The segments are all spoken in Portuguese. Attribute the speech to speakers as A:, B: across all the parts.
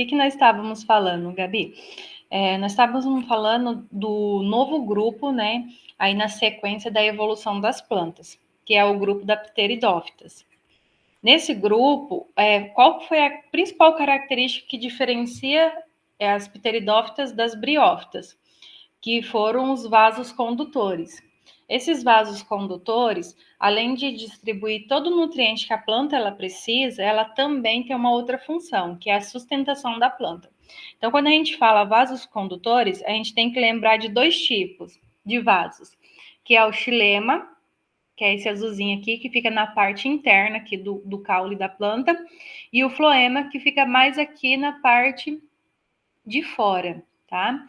A: que nós estávamos falando, Gabi? Nós estávamos falando do novo grupo, né? Aí na sequência da evolução das plantas, que é o grupo da Pteridófitas. Nesse grupo, qual foi a principal característica que diferencia as Pteridófitas das Briófitas? Que foram os vasos condutores. Esses vasos condutores, além de distribuir todo o nutriente que a planta ela precisa, ela também tem uma outra função, que é a sustentação da planta. Então, quando a gente fala vasos condutores, a gente tem que lembrar de dois tipos de vasos, que é o xilema, que é esse azulzinho aqui, que fica na parte interna aqui do caule da planta, e o floema, que fica mais aqui na parte de fora, tá?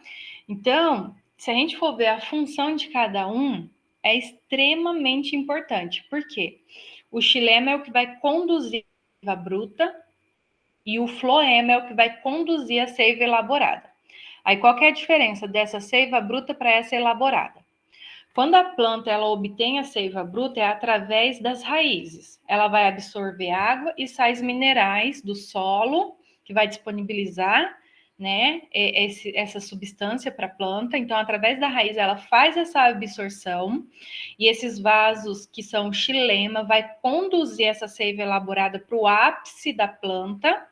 A: Então, se a gente for ver a função de cada um, é extremamente importante. Por quê? O xilema é o que vai conduzir a seiva bruta e o floema é o que vai conduzir a seiva elaborada. Aí, qual que é a diferença dessa seiva bruta para essa elaborada? Quando a planta ela obtém a seiva bruta, é através das raízes. Ela vai absorver água e sais minerais do solo, que vai disponibilizar, né, essa substância para a planta. Então, através da raiz, ela faz essa absorção e esses vasos, que são xilema, vai conduzir essa seiva elaborada para o ápice da planta.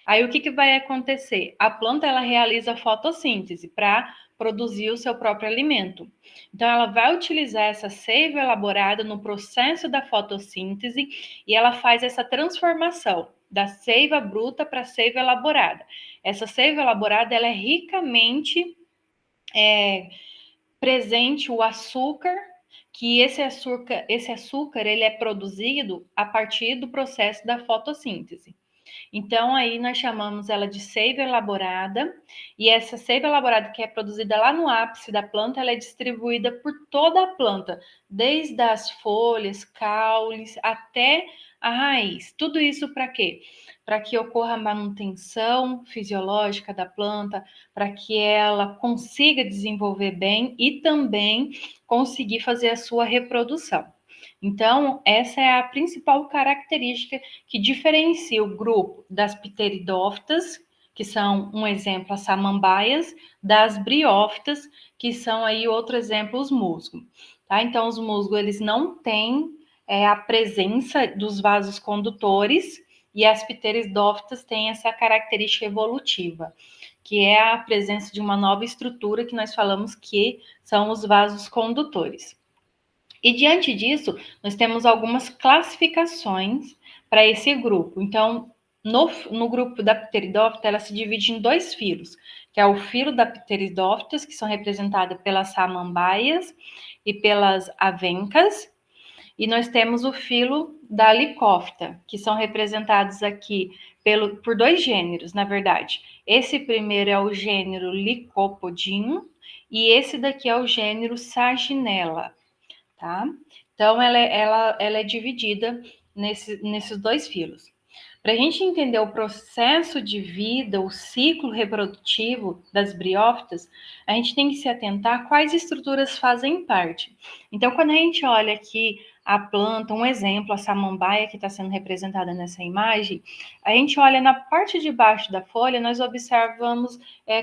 A: Aí, o que vai acontecer? A planta ela realiza fotossíntese para produzir o seu próprio alimento. Então, ela vai utilizar essa seiva elaborada no processo da fotossíntese e ela faz essa transformação da seiva bruta para a seiva elaborada. Essa seiva elaborada ela é ricamente presente o açúcar, que esse açúcar ele é produzido a partir do processo da fotossíntese. Então, aí nós chamamos ela de seiva elaborada, e essa seiva elaborada que é produzida lá no ápice da planta, ela é distribuída por toda a planta, desde as folhas, caules, até a raiz. Tudo isso para quê? Para que ocorra a manutenção fisiológica da planta, para que ela consiga desenvolver bem e também conseguir fazer a sua reprodução. Então, essa é a principal característica que diferencia o grupo das pteridófitas, que são um exemplo as samambaias, das briófitas, que são aí outro exemplo os musgos. Tá? Então, os musgos eles não têm a presença dos vasos condutores e as pteridófitas têm essa característica evolutiva, que é a presença de uma nova estrutura que nós falamos que são os vasos condutores. E diante disso, nós temos algumas classificações para esse grupo. Então, no grupo da Pteridófita, ela se divide em dois filos, que é o filo da Pteridófitas, que são representadas pelas samambaias e pelas avencas, e nós temos o filo da Licófita, que são representados aqui por dois gêneros, na verdade. Esse primeiro é o gênero Licopodium, e esse daqui é o gênero Sarginella. Tá? Então, ela é dividida nesses dois filos. Para a gente entender o processo de vida, o ciclo reprodutivo das briófitas, a gente tem que se atentar a quais estruturas fazem parte. Então, quando a gente olha aqui a planta, um exemplo, a samambaia que está sendo representada nessa imagem, a gente olha na parte de baixo da folha, nós observamos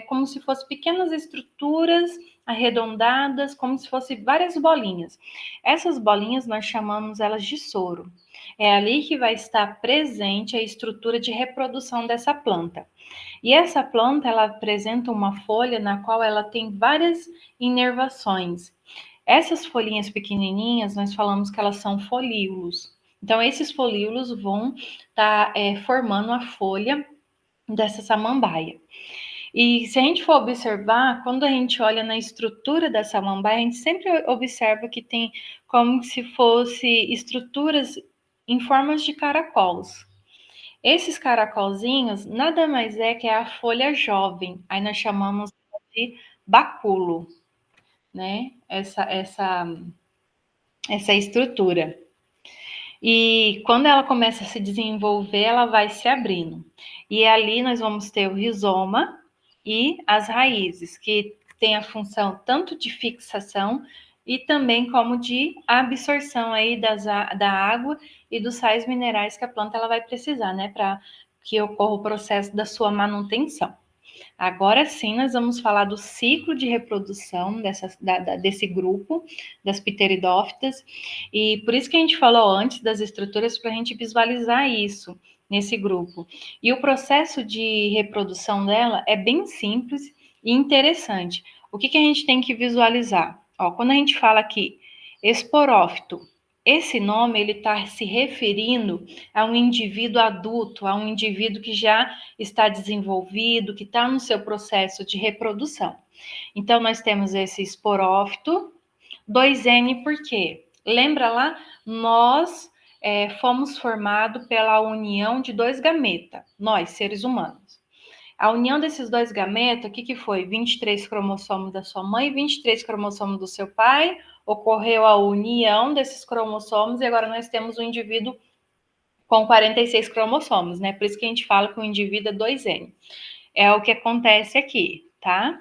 A: como se fossem pequenas estruturas arredondadas, como se fossem várias bolinhas. Essas bolinhas nós chamamos elas de soro. É ali que vai estar presente a estrutura de reprodução dessa planta. E essa planta, ela apresenta uma folha na qual ela tem várias inervações. Essas folhinhas pequenininhas, nós falamos que elas são folíolos. Então, esses folíolos vão estar formando a folha dessa samambaia. E se a gente for observar, quando a gente olha na estrutura da samambaia, a gente sempre observa que tem como se fosse estruturas em formas de caracols. Esses caracolzinhos nada mais é que a folha jovem, aí nós chamamos de báculo, né? Essa estrutura. E quando ela começa a se desenvolver, ela vai se abrindo. E ali nós vamos ter o rizoma e as raízes, que tem a função tanto de fixação e também como de absorção aí da água e dos sais minerais que a planta ela vai precisar, né? que ocorra o processo da sua manutenção. Agora sim, nós vamos falar do ciclo de reprodução desse grupo, das pteridófitas, e por isso que a gente falou antes das estruturas, para a gente visualizar isso nesse grupo. E o processo de reprodução dela é bem simples e interessante. O que a gente tem que visualizar? Ó, quando a gente fala aqui esporófito, esse nome ele está se referindo a um indivíduo adulto, a um indivíduo que já está desenvolvido, que está no seu processo de reprodução. Então, nós temos esse esporófito, 2N por quê? Lembra lá? Nós fomos formados pela união de dois gametas, nós, seres humanos. A união desses dois gametas, o que foi? 23 cromossomos da sua mãe, 23 cromossomos do seu pai, ocorreu a união desses cromossomos e agora nós temos um indivíduo com 46 cromossomos, né? Por isso que a gente fala que o indivíduo é 2N. É o que acontece aqui, tá?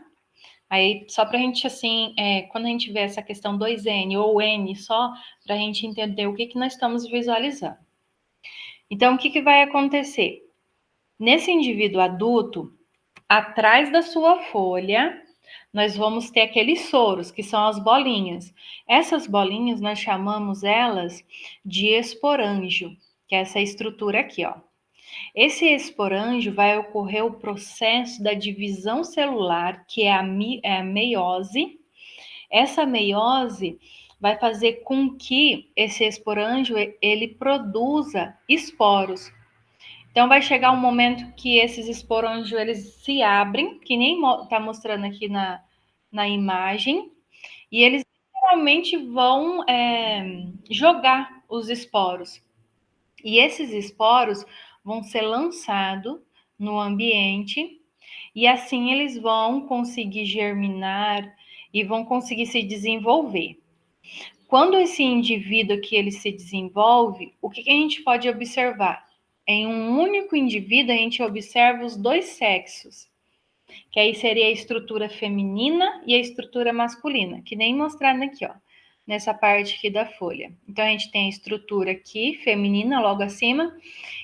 A: Aí, só para a gente, assim, quando a gente vê essa questão 2N ou N só, para a gente entender o que nós estamos visualizando. Então, o que vai acontecer? Nesse indivíduo adulto, atrás da sua folha, nós vamos ter aqueles soros, que são as bolinhas. Essas bolinhas, nós chamamos elas de esporângio, que é essa estrutura aqui, ó. Esse esporângio vai ocorrer o processo da divisão celular, que é a meiose. Essa meiose vai fazer com que esse esporângio ele produza esporos. Então vai chegar um momento que esses esporângios eles se abrem, que nem está mostrando aqui na imagem, e eles realmente vão jogar os esporos. E esses esporos vão ser lançados no ambiente e assim eles vão conseguir germinar e vão conseguir se desenvolver. Quando esse indivíduo que ele se desenvolve, o que a gente pode observar? Em um único indivíduo, a gente observa os dois sexos, que aí seria a estrutura feminina e a estrutura masculina, que nem mostrado aqui, ó, nessa parte aqui da folha. Então, a gente tem a estrutura aqui, feminina, logo acima,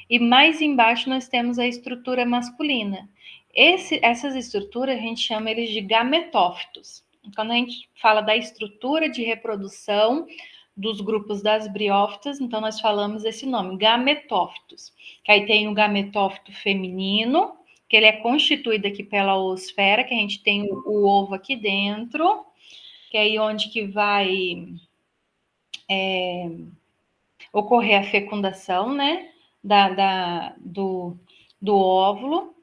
A: e mais embaixo nós temos a estrutura masculina. Essas estruturas, a gente chama eles de gametófitos. Quando a gente fala da estrutura de reprodução dos grupos das briófitas, então nós falamos esse nome, gametófitos. Que aí tem o gametófito feminino, que ele é constituído aqui pela oosfera, que a gente tem o ovo aqui dentro, que é aí onde que vai ocorrer a fecundação, né, do óvulo.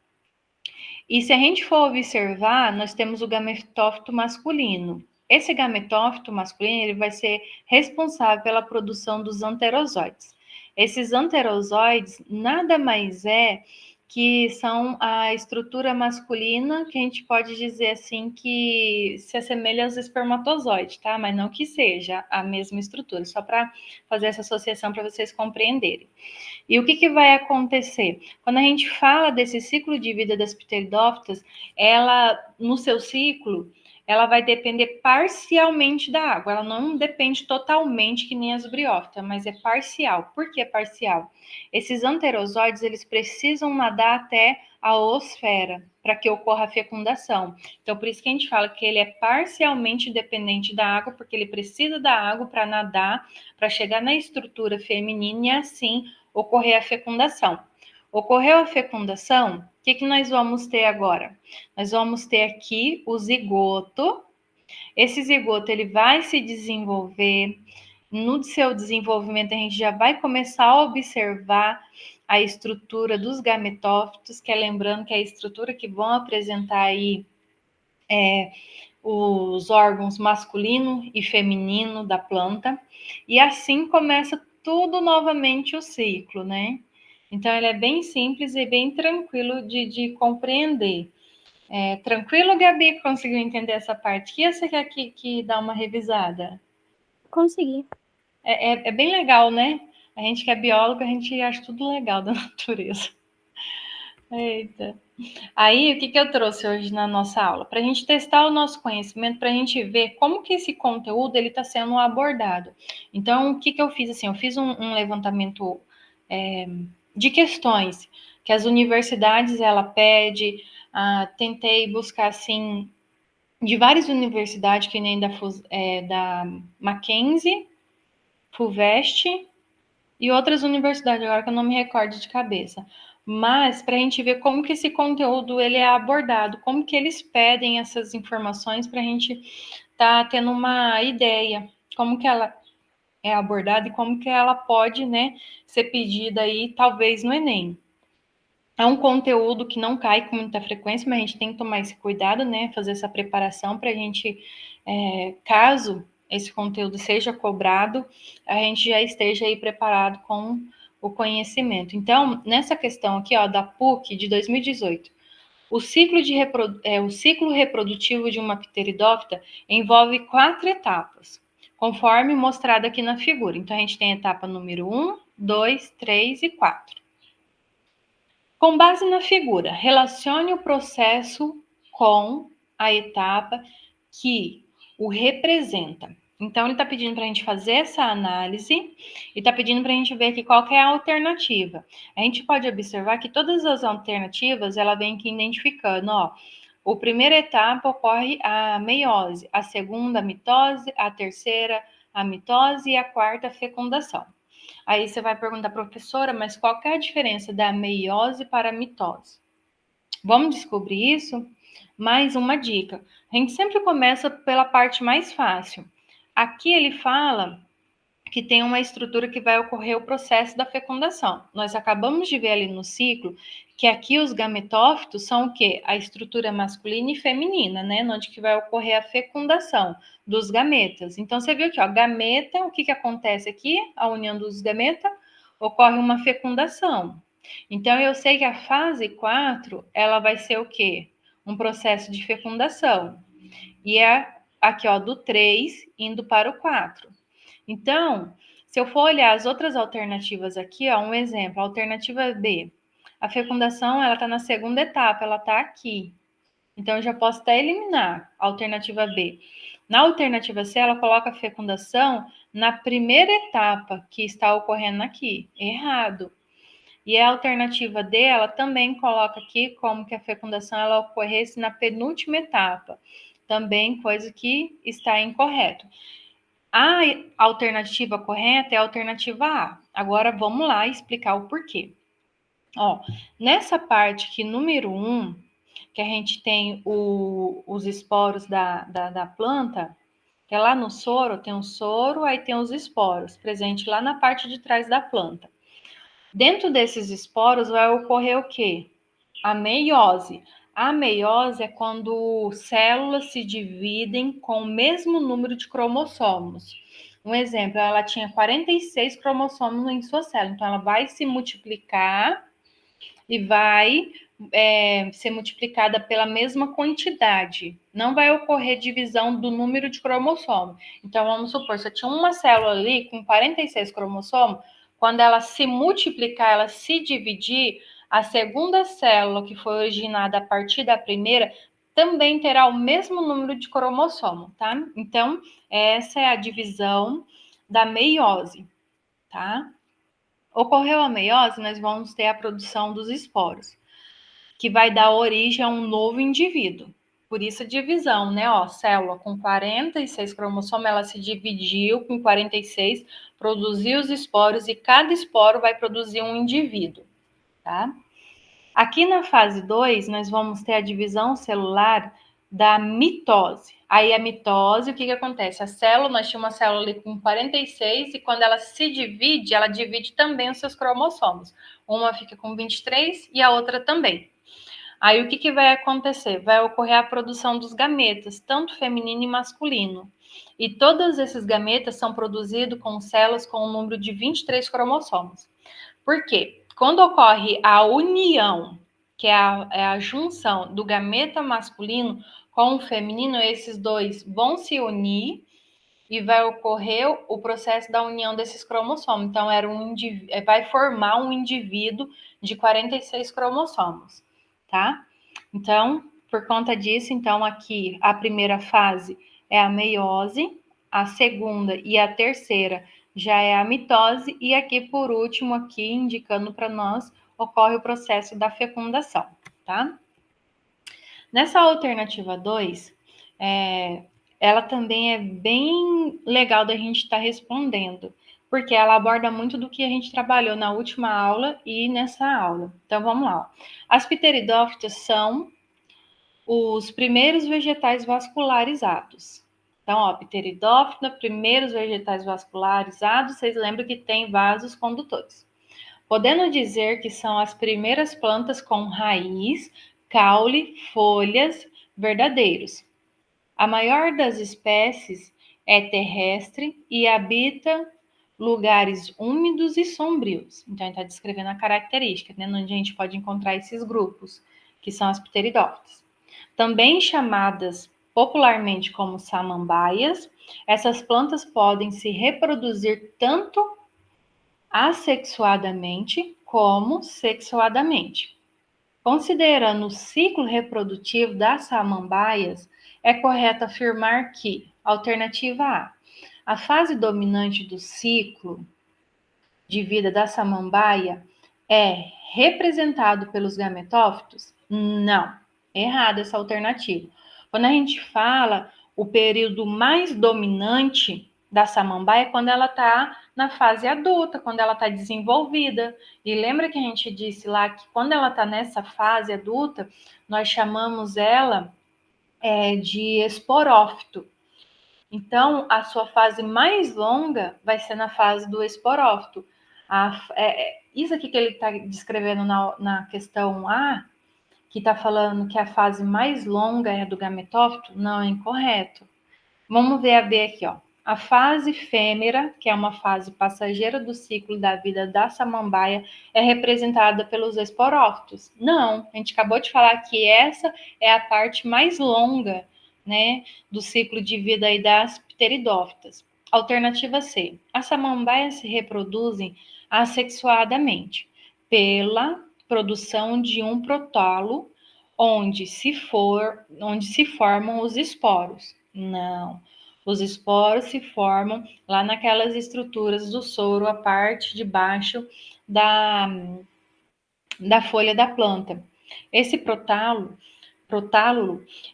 A: E se a gente for observar, nós temos o gametófito masculino. Esse gametófito masculino ele vai ser responsável pela produção dos anterozoides. Esses anterozoides nada mais é que são a estrutura masculina, que a gente pode dizer assim que se assemelha aos espermatozoides, tá? Mas não que seja a mesma estrutura, só para fazer essa associação para vocês compreenderem. E o que vai acontecer? Quando a gente fala desse ciclo de vida das pteridófitas, ela, no seu ciclo, ela vai depender parcialmente da água. Ela não depende totalmente que nem as briófitas, mas é parcial. Por que parcial? Esses anterozoides, eles precisam nadar até a oosfera para que ocorra a fecundação. Então, por isso que a gente fala que ele é parcialmente dependente da água, porque ele precisa da água para nadar, para chegar na estrutura feminina e assim ocorrer a fecundação. Ocorreu a fecundação, o que nós vamos ter agora? Nós vamos ter aqui o zigoto. Esse zigoto ele vai se desenvolver. No seu desenvolvimento, a gente já vai começar a observar a estrutura dos gametófitos, que é lembrando que é a estrutura que vão apresentar aí os órgãos masculino e feminino da planta. E assim começa tudo novamente o ciclo, né? Então, ele é bem simples e bem tranquilo de compreender. Tranquilo, Gabi? Conseguiu entender essa parte aqui ou você quer que dá uma revisada?
B: Consegui.
A: É bem legal, né? A gente que é biólogo, a gente acha tudo legal da natureza. Eita. Aí, o que eu trouxe hoje na nossa aula? Para a gente testar o nosso conhecimento, para a gente ver como que esse conteúdo está sendo abordado. Então, o que eu fiz? Assim, eu fiz um levantamento de questões que as universidades ela pede, tentei buscar assim de várias universidades, que nem da Mackenzie, FUVEST e outras universidades, agora que eu não me recordo de cabeça. Mas para a gente ver como que esse conteúdo ele é abordado, como que eles pedem essas informações para a gente tá tendo uma ideia, como que ela é abordada e como que ela pode, né, ser pedida aí, talvez no Enem. É um conteúdo que não cai com muita frequência, mas a gente tem que tomar esse cuidado, né? Fazer essa preparação para a gente, caso esse conteúdo seja cobrado, a gente já esteja aí preparado com o conhecimento. Então, nessa questão aqui, ó, da PUC de 2018, o ciclo reprodutivo de uma pteridófita envolve 4 etapas, conforme mostrado aqui na figura. Então, a gente tem a etapa número 1, 2, 3 e 4. Com base na figura, relacione o processo com a etapa que o representa. Então, ele está pedindo para a gente fazer essa análise e está pedindo para a gente ver aqui qual que é a alternativa. A gente pode observar que todas as alternativas, ela vem aqui identificando, ó, a primeira etapa ocorre a meiose, a segunda a mitose, a terceira a mitose e a quarta a fecundação. Aí você vai perguntar, professora, mas qual que é a diferença da meiose para a mitose? Vamos descobrir isso? Mais uma dica. A gente sempre começa pela parte mais fácil. Aqui ele fala que tem uma estrutura que vai ocorrer o processo da fecundação. Nós acabamos de ver ali no ciclo que aqui os gametófitos são o quê? A estrutura masculina e feminina, né? Onde que vai ocorrer a fecundação dos gametas. Então, você viu aqui, ó, gameta, o que que acontece aqui? A união dos gametas, ocorre uma fecundação. Então, eu sei que a fase 4, ela vai ser o quê? Um processo de fecundação. E é aqui, ó, do 3 indo para o 4. Então, se eu for olhar as outras alternativas aqui, ó, um exemplo, a alternativa B. A fecundação, ela está na segunda etapa, ela está aqui. Então, eu já posso até eliminar a alternativa B. Na alternativa C, ela coloca a fecundação na primeira etapa, que está ocorrendo aqui. Errado. E a alternativa D, ela também coloca aqui como que a fecundação ela ocorresse na penúltima etapa. Também coisa que está incorreto. A alternativa correta é a alternativa A. Agora vamos lá explicar o porquê. Ó, nessa parte aqui, número 1, que a gente tem os esporos da planta, que é lá no soro, tem o soro, aí tem os esporos, presente lá na parte de trás da planta. Dentro desses esporos vai ocorrer o quê? A meiose. A meiose é quando células se dividem com o mesmo número de cromossomos. Um exemplo, ela tinha 46 cromossomos em sua célula, então ela vai se multiplicar e vai ser multiplicada pela mesma quantidade. Não vai ocorrer divisão do número de cromossomos. Então, vamos supor, se eu tinha uma célula ali com 46 cromossomos, quando ela se multiplicar, ela se dividir, a segunda célula que foi originada a partir da primeira também terá o mesmo número de cromossomo, tá? Então, essa é a divisão da meiose, tá? Ocorreu a meiose, nós vamos ter a produção dos esporos, que vai dar origem a um novo indivíduo. Por isso a divisão, né? Ó, célula com 46 cromossomos, ela se dividiu com 46, produziu os esporos e cada esporo vai produzir um indivíduo, tá? Aqui na fase 2, nós vamos ter a divisão celular da mitose. Aí a mitose, o que acontece? A célula, nós tínhamos uma célula ali com 46 e quando ela se divide, ela divide também os seus cromossomos. Uma fica com 23 e a outra também. Aí o que vai acontecer? Vai ocorrer a produção dos gametas, tanto feminino e masculino. E todos esses gametas são produzidos com células com o número de 23 cromossomos. Por quê? Quando ocorre a união, que é a junção do gameta masculino com o feminino, esses dois vão se unir e vai ocorrer o processo da união desses cromossomos. Então, vai formar um indivíduo de 46 cromossomos, tá? Então, por conta disso, então, aqui a primeira fase é a meiose, a segunda e a terceira já é a mitose, e aqui, por último, aqui indicando para nós ocorre o processo da fecundação, tá? Nessa alternativa 2, ela também é bem legal da gente estar respondendo, porque ela aborda muito do que a gente trabalhou na última aula e nessa aula. Então, vamos lá. As pteridófitas são os primeiros vegetais vascularizados. Então, ó, pteridófita, primeiros vegetais vascularizados, vocês lembram que tem vasos condutores. Podendo dizer que são as primeiras plantas com raiz, caule, folhas verdadeiros. A maior das espécies é terrestre e habita lugares úmidos e sombrios. Então, ele está descrevendo a característica, né, onde a gente pode encontrar esses grupos, que são as pteridófitas. Também chamadas popularmente como samambaias, essas plantas podem se reproduzir tanto assexuadamente como sexuadamente. Considerando o ciclo reprodutivo das samambaias, é correto afirmar que, alternativa A fase dominante do ciclo de vida da samambaia é representado pelos gametófitos? Não, errada essa alternativa. Quando a gente fala o período mais dominante da samambaia é quando ela está na fase adulta, quando ela está desenvolvida. E lembra que a gente disse lá que quando ela está nessa fase adulta, nós chamamos ela de esporófito. Então, a sua fase mais longa vai ser na fase do esporófito. Isso aqui que ele está descrevendo na questão A, que está falando que a fase mais longa é a do gametófito, não é incorreto. Vamos ver a B aqui, ó. A fase fêmea, que é uma fase passageira do ciclo da vida da samambaia, é representada pelos esporófitos. Não, a gente acabou de falar que essa é a parte mais longa, né, do ciclo de vida aí das pteridófitas. Alternativa C. As samambaias se reproduzem assexuadamente pela produção de um protálo onde se formam os esporos. Não. Os esporos se formam lá naquelas estruturas do soro, a parte de baixo da folha da planta. Esse protálulo,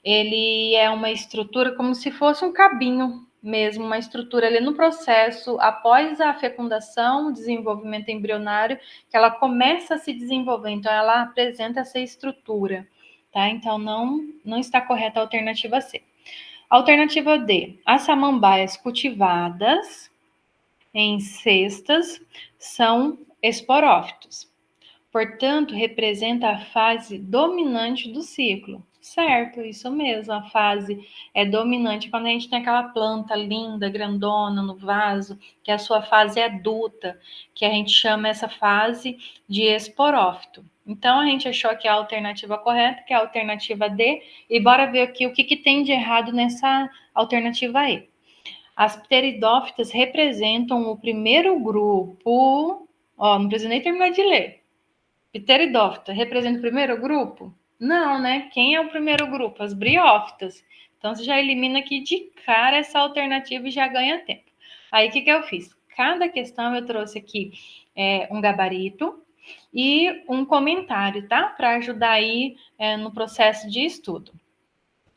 A: ele é uma estrutura como se fosse um cabinho mesmo, uma estrutura ali no processo, após a fecundação, o desenvolvimento embrionário, que ela começa a se desenvolver. Então, ela apresenta essa estrutura, tá? Então, não está correta a alternativa C. Alternativa D. As samambaias cultivadas em cestas são esporófitos. Portanto, representa a fase dominante do ciclo. Certo, isso mesmo. A fase é dominante quando a gente tem aquela planta linda, grandona no vaso, que é a sua fase adulta, que a gente chama essa fase de esporófito. Então, a gente achou que a alternativa correta, que é a alternativa D, e bora ver aqui o que tem de errado nessa alternativa E. As pteridófitas representam o primeiro grupo. Ó, não precisa nem terminar de ler. Pteridófita representa o primeiro grupo? Não, né? Quem é o primeiro grupo? As briófitas. Então, você já elimina aqui de cara essa alternativa e já ganha tempo. Aí, o que eu fiz? Cada questão eu trouxe aqui um gabarito e um comentário, tá? Para ajudar aí no processo de estudo.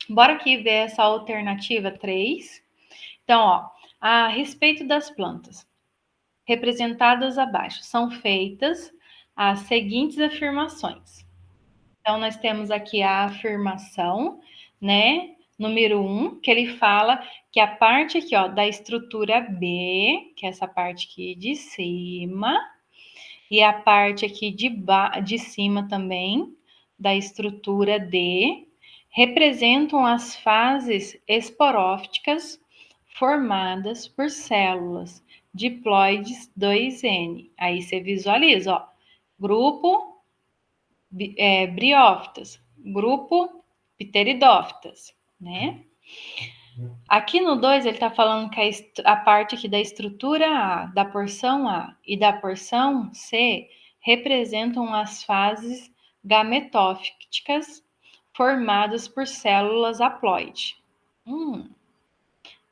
A: Bora aqui ver essa alternativa 3. Então, ó, a respeito das plantas representadas abaixo, são feitas as seguintes afirmações. Então, nós temos aqui a afirmação, né? Número 1, que ele fala que a parte aqui, ó, da estrutura B, que é essa parte aqui de cima, e a parte aqui de cima também, da estrutura D, representam as fases esporófitas formadas por células diploides 2N. Aí você visualiza, ó, grupo briófitas, grupo pteridófitas, né? Aqui no 2, ele está falando que a parte aqui da estrutura A, da porção A e da porção C representam as fases gametófitas formadas por células haploide.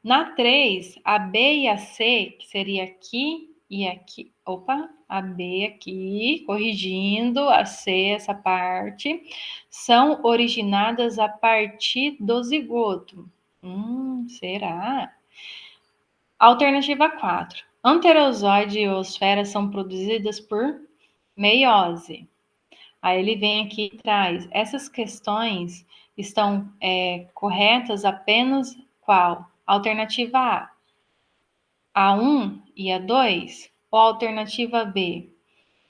A: Na 3, a B e a C, que seria aqui e aqui, opa, a B aqui, corrigindo a C, essa parte, são originadas a partir do zigoto. Será? Alternativa 4. Anterozoide e osfera são produzidas por meiose. Aí ele vem aqui e traz, essas questões estão corretas apenas qual? Alternativa A1 e A2? Ou alternativa B?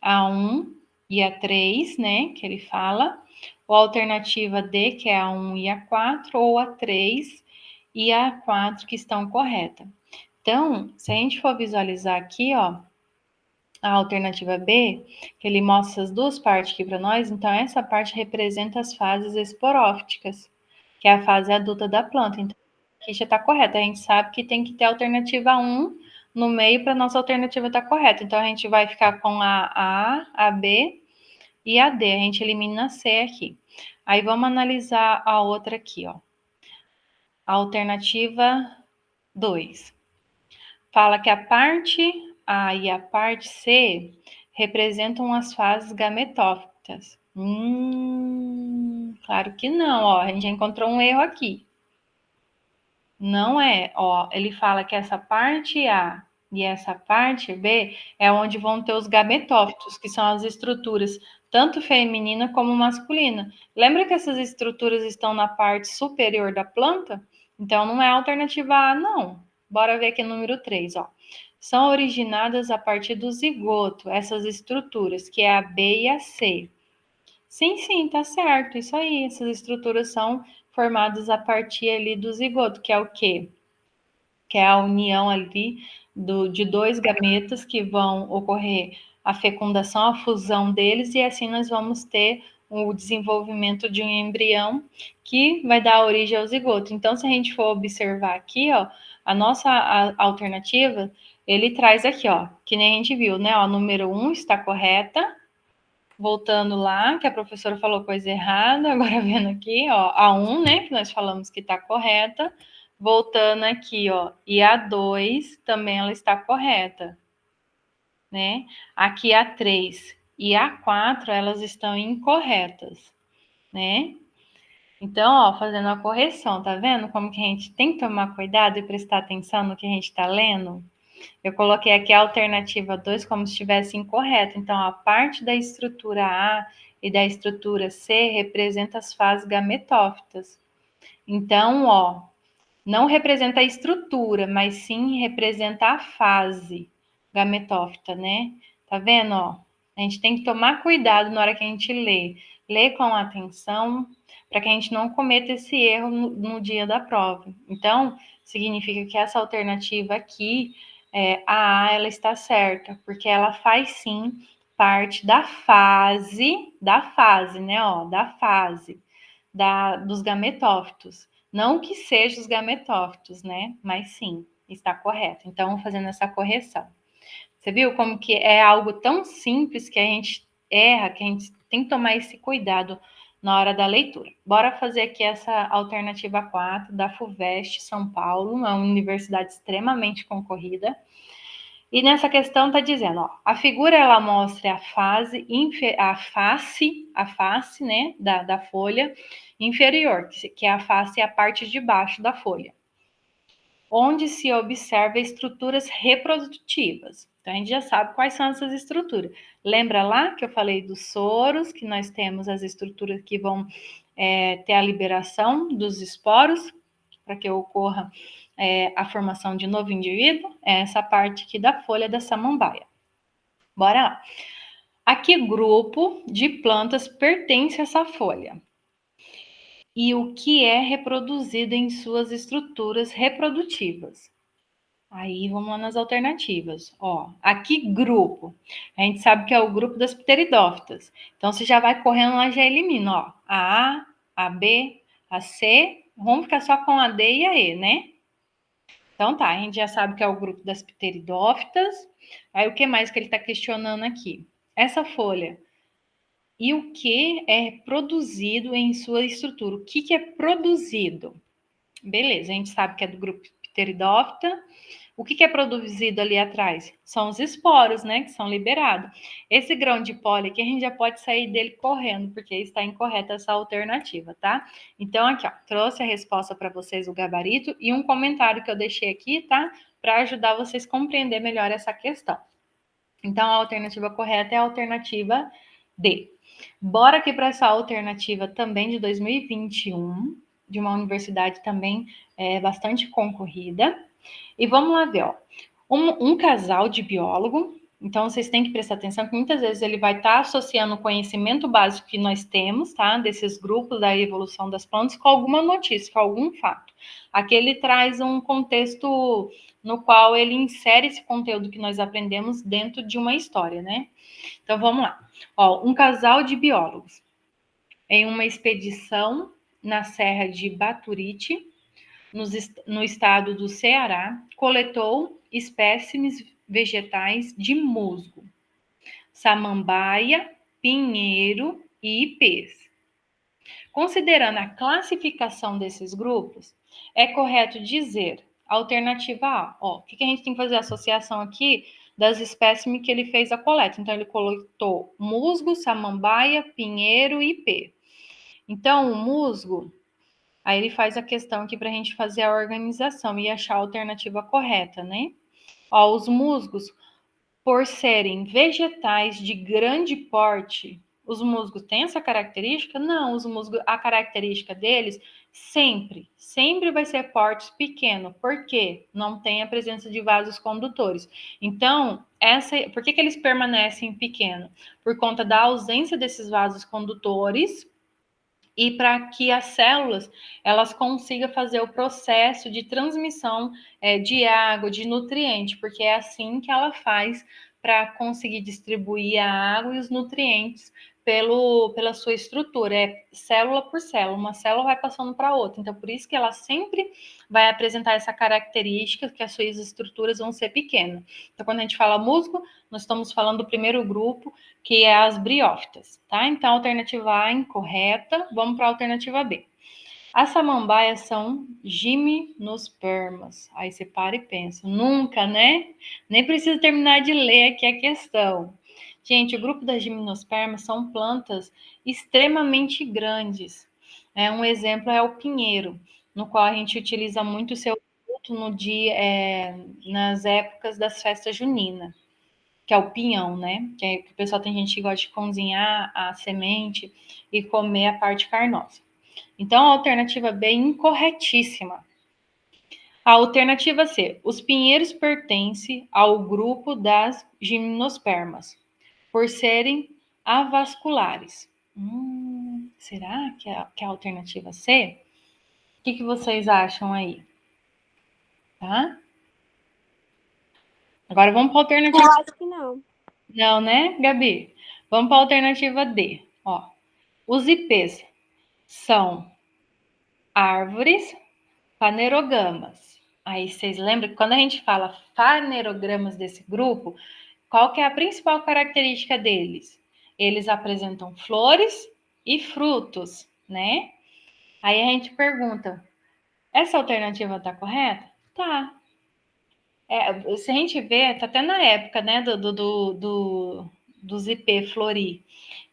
A: A1 e A3, né, que ele fala, ou alternativa D, que é A1 e A4, ou A3 e A4 que estão corretas. Então, se a gente for visualizar aqui, ó, a alternativa B, que ele mostra as duas partes aqui para nós, então essa parte representa as fases esporófitas, que é a fase adulta da planta. Então, aqui já está correto. A gente sabe que tem que ter a alternativa 1 no meio para nossa alternativa estar correta. Então, a gente vai ficar com a B e a D. A gente elimina a C aqui. Aí, vamos analisar a outra aqui, ó. A alternativa 2. Fala que a parte A e a parte C representam as fases gametófitas. Claro que não, ó. A gente já encontrou um erro aqui. Não é, ó. Ele fala que essa parte A e essa parte B é onde vão ter os gametófitos, que são as estruturas tanto feminina como masculina. Lembra que essas estruturas estão na parte superior da planta? Então, não é a alternativa A, não. Bora ver aqui o número 3, ó. São originadas a partir do zigoto, essas estruturas, que é a B e a C. Sim, tá certo, isso aí. Essas estruturas são formadas a partir ali do zigoto, que é o quê? Que é a união ali de dois gametas que vão ocorrer a fecundação, a fusão deles, e assim nós vamos ter o desenvolvimento de um embrião que vai dar origem ao zigoto. Então, se a gente for observar aqui, ó, a nossa alternativa, ele traz aqui, ó, que nem a gente viu, né? Ó, número 1 está correta. Voltando lá, que a professora falou coisa errada, agora vendo aqui, ó, a 1, né, que nós falamos que está correta. Voltando aqui, ó, e a 2 também ela está correta, né? Aqui a 3 e a 4 elas estão incorretas, né? Então, ó, fazendo a correção, tá vendo como que a gente tem que tomar cuidado e prestar atenção no que a gente está lendo? Eu coloquei aqui a alternativa 2 como se estivesse incorreta. Então, a parte da estrutura A e da estrutura C representa as fases gametófitas. Então, ó, não representa a estrutura, mas sim representa a fase gametófita, né? Tá vendo, ó? A gente tem que tomar cuidado na hora que a gente lê. Lê com atenção, para que a gente não cometa esse erro no dia da prova. Então, significa que essa alternativa aqui, a ela está certa, porque ela faz sim parte da fase, né, ó, da fase dos gametófitos. Não que seja os gametófitos, né, mas sim, está correto. Então, fazendo essa correção. Você viu como que é algo tão simples que a gente erra, que a gente tem que tomar esse cuidado na hora da leitura. Bora fazer aqui essa alternativa 4 da FUVEST São Paulo, uma universidade extremamente concorrida. E nessa questão está dizendo, ó, a figura ela mostra a face, né, da folha inferior, que é a face, a parte de baixo da folha, onde se observa estruturas reprodutivas. Então, a gente já sabe quais são essas estruturas. Lembra lá que eu falei dos soros, que nós temos as estruturas que vão ter a liberação dos esporos, para que ocorra a formação de novo indivíduo? É essa parte aqui da folha da samambaia. Bora lá. A que grupo de plantas pertence essa folha? E o que é reproduzido em suas estruturas reprodutivas? Aí vamos lá nas alternativas. Ó, aqui grupo. A gente sabe que é o grupo das pteridófitas. Então você já vai correndo lá e já elimina, ó. A, a B, a C. Vamos ficar só com a D e a E, né? Então tá, a gente já sabe que é o grupo das pteridófitas. Aí o que mais que ele está questionando aqui? Essa folha. E o que é produzido em sua estrutura? O que é produzido? Beleza, a gente sabe que é do grupo pteridófita. O que é produzido ali atrás? São os esporos, né, que são liberados. Esse grão de pólen aqui, a gente já pode sair dele correndo, porque está incorreta essa alternativa, tá? Então, aqui, ó, trouxe a resposta para vocês, o gabarito, e um comentário que eu deixei aqui, tá? Para ajudar vocês a compreender melhor essa questão. Então, a alternativa correta é a alternativa D. Bora aqui para essa alternativa também de 2021, de uma universidade também bastante concorrida. E vamos lá ver, ó. Um casal de biólogo, então vocês têm que prestar atenção que muitas vezes ele vai estar associando o conhecimento básico que nós temos, tá? Desses grupos da evolução das plantas com alguma notícia, com algum fato. Aqui ele traz um contexto no qual ele insere esse conteúdo que nós aprendemos dentro de uma história, né? Então vamos lá. Ó, um casal de biólogos em uma expedição na Serra de Baturite, no estado do Ceará, coletou espécimes vegetais de musgo, samambaia, pinheiro e ipês. Considerando a classificação desses grupos, é correto dizer, alternativa A, ó, o que a gente tem que fazer a associação aqui das espécimes que ele fez a coleta. Então, ele coletou musgo, samambaia, pinheiro e ipê. Então, o musgo, aí ele faz a questão aqui para a gente fazer a organização e achar a alternativa correta, né? Ó, os musgos, por serem vegetais de grande porte, os musgos têm essa característica? Não, os musgos, a característica deles sempre vai ser porte pequeno. Por quê? Não tem a presença de vasos condutores. Então, por que eles permanecem pequenos? Por conta da ausência desses vasos condutores e para que as células elas consigam fazer o processo de transmissão de água, de nutriente, porque é assim que ela faz para conseguir distribuir a água e os nutrientes pela sua estrutura, é célula por célula, uma célula vai passando para outra, então por isso que ela sempre vai apresentar essa característica que as suas estruturas vão ser pequenas. Então quando a gente fala musgo, nós estamos falando do primeiro grupo, que é as briófitas, tá? Então, a alternativa A incorreta, vamos para a alternativa B. As samambaias são gimnospermas. Aí você para e pensa, nunca, né? Nem precisa terminar de ler aqui a questão. Gente, o grupo das gimnospermas são plantas extremamente grandes. Um exemplo é o pinheiro, no qual a gente utiliza muito o seu fruto no dia, nas épocas das festas juninas, que é o pinhão, né? Que o pessoal tem gente que gosta de cozinhar a semente e comer a parte carnosa. Então, a alternativa B é incorretíssima. A alternativa C, os pinheiros pertencem ao grupo das gimnospermas, por serem avasculares. Será que é a alternativa C? O que vocês acham aí? Tá? Agora vamos para a alternativa.
B: Eu acho que não.
A: Não, né, Gabi? Vamos para a alternativa D. Ó, os ipês são árvores fanerogamas. Aí vocês lembram que quando a gente fala fanerogramas desse grupo, qual que é a principal característica deles? Eles apresentam flores e frutos, né? Aí a gente pergunta, essa alternativa está correta? Tá. Se a gente vê, tá até na época, né, dos IP florir.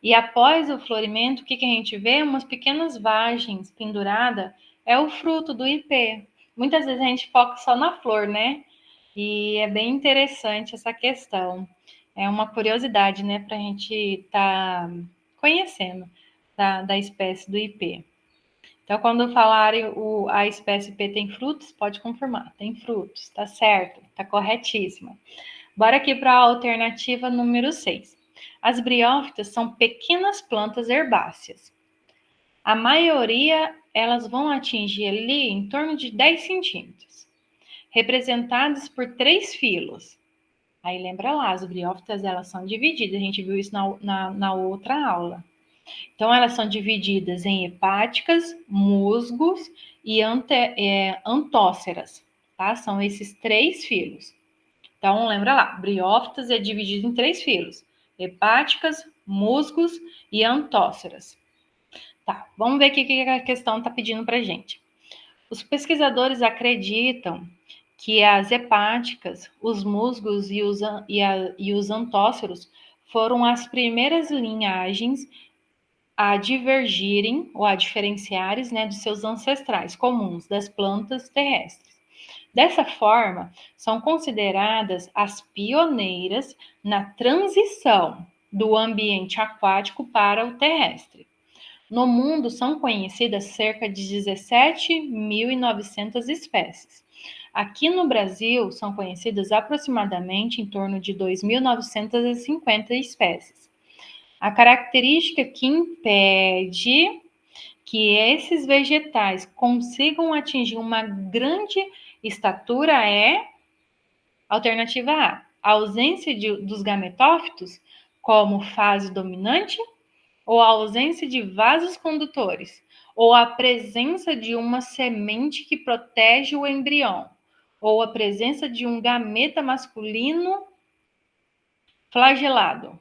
A: E após o florimento, o que a gente vê? Umas pequenas vagens penduradas, é o fruto do IP. Muitas vezes a gente foca só na flor, né? E é bem interessante essa questão. É uma curiosidade, né, para a gente estar conhecendo da espécie do IP. Então, quando falarem a espécie P tem frutos, pode confirmar, tem frutos, tá certo, tá corretíssima. Bora aqui para a alternativa número 6. As briófitas são pequenas plantas herbáceas. A maioria, elas vão atingir ali em torno de 10 centímetros, representadas por 3 filos. Aí lembra lá, as briófitas, elas são divididas, a gente viu isso na outra aula. Então, elas são divididas em hepáticas, musgos e antóceras, tá? São esses 3 filos. Então, lembra lá, briófitas é dividido em 3 filos: hepáticas, musgos e antóceras. Tá, vamos ver o que a questão está pedindo para gente. Os pesquisadores acreditam que as hepáticas, os musgos e os antóceros foram as primeiras linhagens a divergirem ou a diferenciarem, né, dos seus ancestrais comuns das plantas terrestres. Dessa forma, são consideradas as pioneiras na transição do ambiente aquático para o terrestre. No mundo são conhecidas cerca de 17.900 espécies. Aqui no Brasil são conhecidas aproximadamente em torno de 2.950 espécies. A característica que impede que esses vegetais consigam atingir uma grande estatura é alternativa A, a ausência dos gametófitos como fase dominante, ou a ausência de vasos condutores, ou a presença de uma semente que protege o embrião, ou a presença de um gameta masculino flagelado.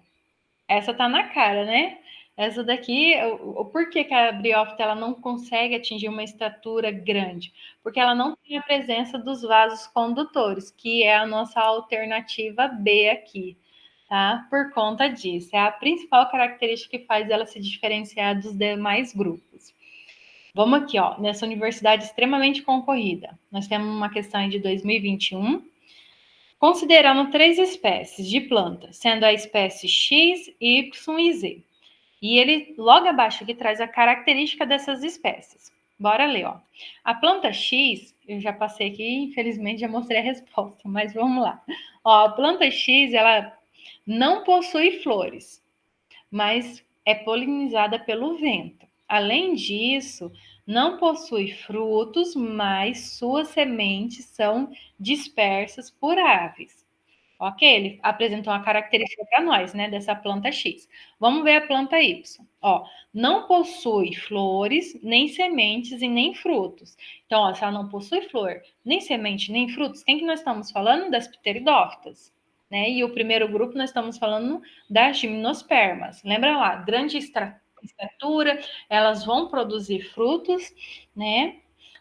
A: Essa tá na cara, né? Essa daqui, o porquê que a briófita ela não consegue atingir uma estatura grande? Porque ela não tem a presença dos vasos condutores, que é a nossa alternativa B aqui, tá? Por conta disso. É a principal característica que faz ela se diferenciar dos demais grupos. Vamos aqui, ó, nessa universidade extremamente concorrida. Nós temos uma questão de 2021, considerando 3 espécies de plantas, sendo a espécie X, Y e Z. E ele, logo abaixo aqui, traz a característica dessas espécies. Bora ler, ó. A planta X, eu já passei aqui, infelizmente já mostrei a resposta, mas vamos lá. Ó, a planta X, ela não possui flores, mas é polinizada pelo vento. Além disso, não possui frutos, mas suas sementes são dispersas por aves. Ok, ele apresentou uma característica para nós, né, dessa planta X. Vamos ver a planta Y. Ó, não possui flores, nem sementes e nem frutos. Então, ó, se ela não possui flor, nem semente, nem frutos, quem que nós estamos falando? Das pteridófitas, né? E o primeiro grupo nós estamos falando das gimnospermas. Lembra lá, grande estatura, elas vão produzir frutos, né?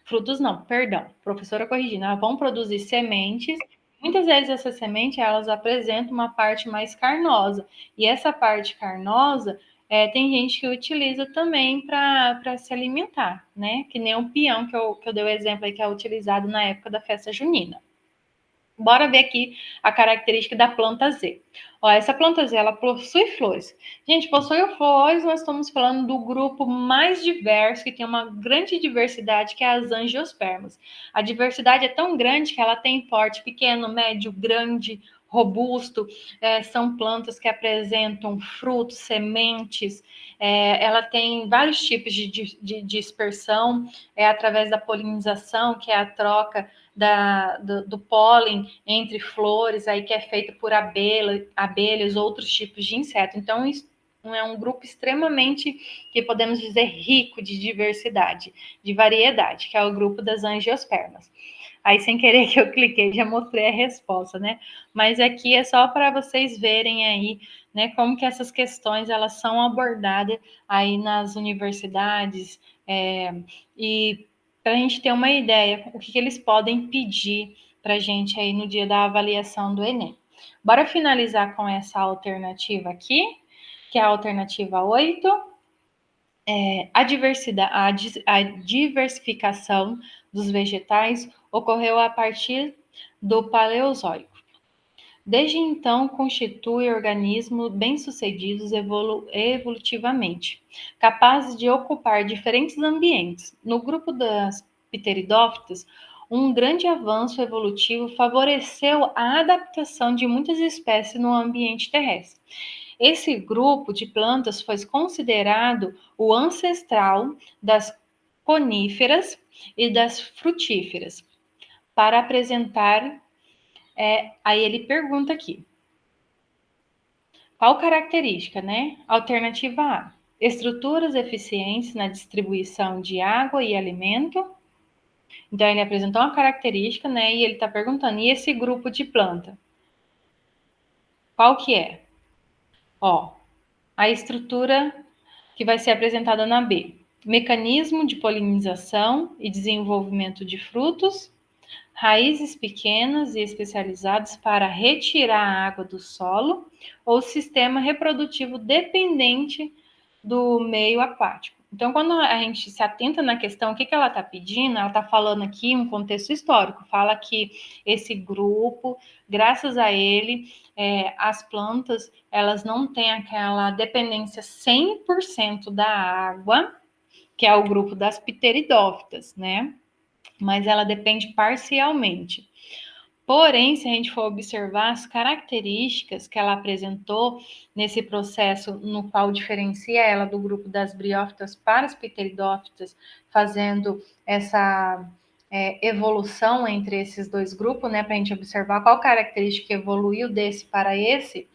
A: Frutos não, perdão, professora corrigindo, elas vão produzir sementes. Muitas vezes essas sementes elas apresentam uma parte mais carnosa, e essa parte carnosa tem gente que utiliza também para se alimentar, né? Que nem o peão que eu dei o exemplo aí, que é utilizado na época da festa junina. Bora ver aqui a característica da planta Z. Ó, essa planta Z, ela possui flores. Gente, possui flores, nós estamos falando do grupo mais diverso, que tem uma grande diversidade, que é as angiospermas. A diversidade é tão grande que ela tem porte pequeno, médio, grande, robusto. São plantas que apresentam frutos, sementes. Ela tem vários tipos de dispersão, através da polinização, que é a troca do pólen entre flores, aí que é feito por abelhas, outros tipos de insetos. Então, isso é um grupo extremamente, que podemos dizer, rico de diversidade, de variedade, que é o grupo das angiospermas. Aí, sem querer que eu cliquei, já mostrei a resposta, né? Mas aqui é só para vocês verem aí, né, como que essas questões, elas são abordadas aí nas universidades, e para a gente ter uma ideia, o que eles podem pedir para a gente aí no dia da avaliação do Enem. Bora finalizar com essa alternativa aqui, que é a alternativa 8. A diversificação dos vegetais ocorreu a partir do Paleozoico. Desde então, constitui organismos bem-sucedidos evolutivamente, capazes de ocupar diferentes ambientes. No grupo das pteridófitas, um grande avanço evolutivo favoreceu a adaptação de muitas espécies no ambiente terrestre. Esse grupo de plantas foi considerado o ancestral das coníferas e das frutíferas. Para apresentar, aí ele pergunta aqui: qual característica, né? Alternativa A: estruturas eficientes na distribuição de água e alimento. Então, ele apresentou uma característica, né? E ele está perguntando: e esse grupo de planta? Qual que é? Ó, a estrutura que vai ser apresentada na B: mecanismo de polinização e desenvolvimento de frutos, raízes pequenas e especializadas para retirar a água do solo ou sistema reprodutivo dependente do meio aquático. Então, quando a gente se atenta na questão, o que ela está pedindo, ela está falando aqui um contexto histórico, fala que esse grupo, graças a ele, as plantas, elas não têm aquela dependência 100% da água, que é o grupo das pteridófitas, né? Mas ela depende parcialmente. Porém, se a gente for observar as características que ela apresentou nesse processo no qual diferencia ela do grupo das briófitas para as pteridófitas, fazendo essa evolução entre esses dois grupos, né, para a gente observar qual característica evoluiu desse para esse,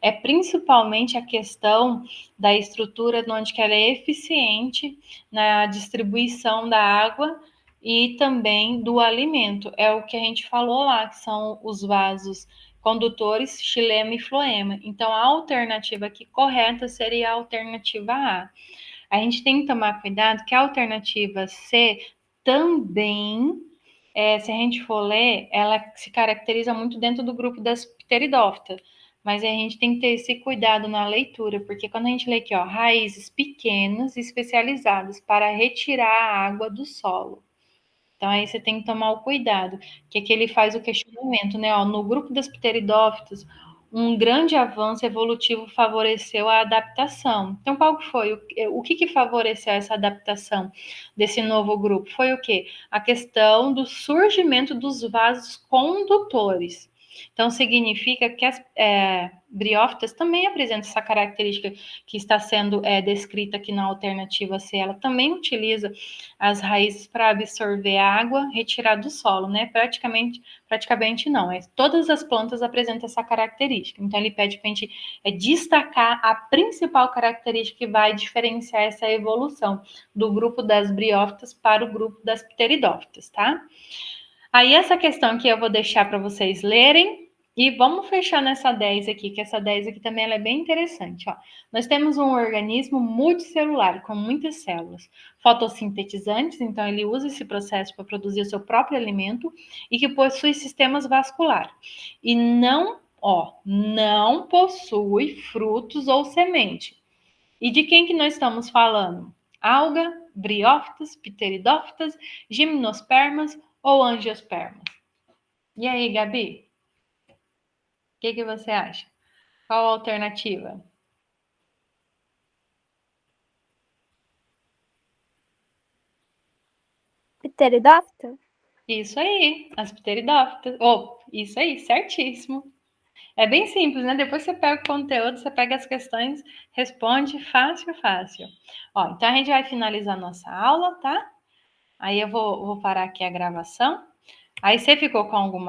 A: é principalmente a questão da estrutura, onde que ela é eficiente na distribuição da água e também do alimento. É o que a gente falou lá, que são os vasos condutores, xilema e floema. Então, a alternativa aqui correta seria a alternativa A. A gente tem que tomar cuidado que a alternativa C também, se a gente for ler, ela se caracteriza muito dentro do grupo das pteridófitas. Mas a gente tem que ter esse cuidado na leitura, porque quando a gente lê aqui, ó, raízes pequenas especializadas para retirar a água do solo. Então, aí você tem que tomar o cuidado, que aqui ele faz o questionamento, né? Ó, no grupo das pteridófitas, um grande avanço evolutivo favoreceu a adaptação. Então, qual que foi? O que favoreceu essa adaptação desse novo grupo? Foi o quê? A questão do surgimento dos vasos condutores. Então, significa que as briófitas também apresentam essa característica que está sendo descrita aqui na alternativa C. Ela também utiliza as raízes para absorver água retirada do solo, né? Praticamente não. Todas as plantas apresentam essa característica. Então, ele pede para a gente destacar a principal característica que vai diferenciar essa evolução do grupo das briófitas para o grupo das pteridófitas, tá? Aí, essa questão aqui eu vou deixar para vocês lerem. E vamos fechar nessa 10 aqui, que essa 10 aqui também ela é bem interessante. Ó. Nós temos um organismo multicelular, com muitas células, fotossintetizantes, então ele usa esse processo para produzir o seu próprio alimento e que possui sistemas vasculares. E não possui frutos ou semente. E de quem que nós estamos falando? Alga, briófitas, pteridófitas, gimnospermas ou angiospermas? E aí, Gabi? O que você acha? Qual a alternativa?
B: Pteridófita?
A: Isso aí, as pteridófitas. Isso aí, certíssimo. É bem simples, né? Depois você pega o conteúdo, você pega as questões, responde fácil, fácil. Ó, então a gente vai finalizar nossa aula, tá? Aí eu vou parar aqui a gravação. Aí você ficou com alguma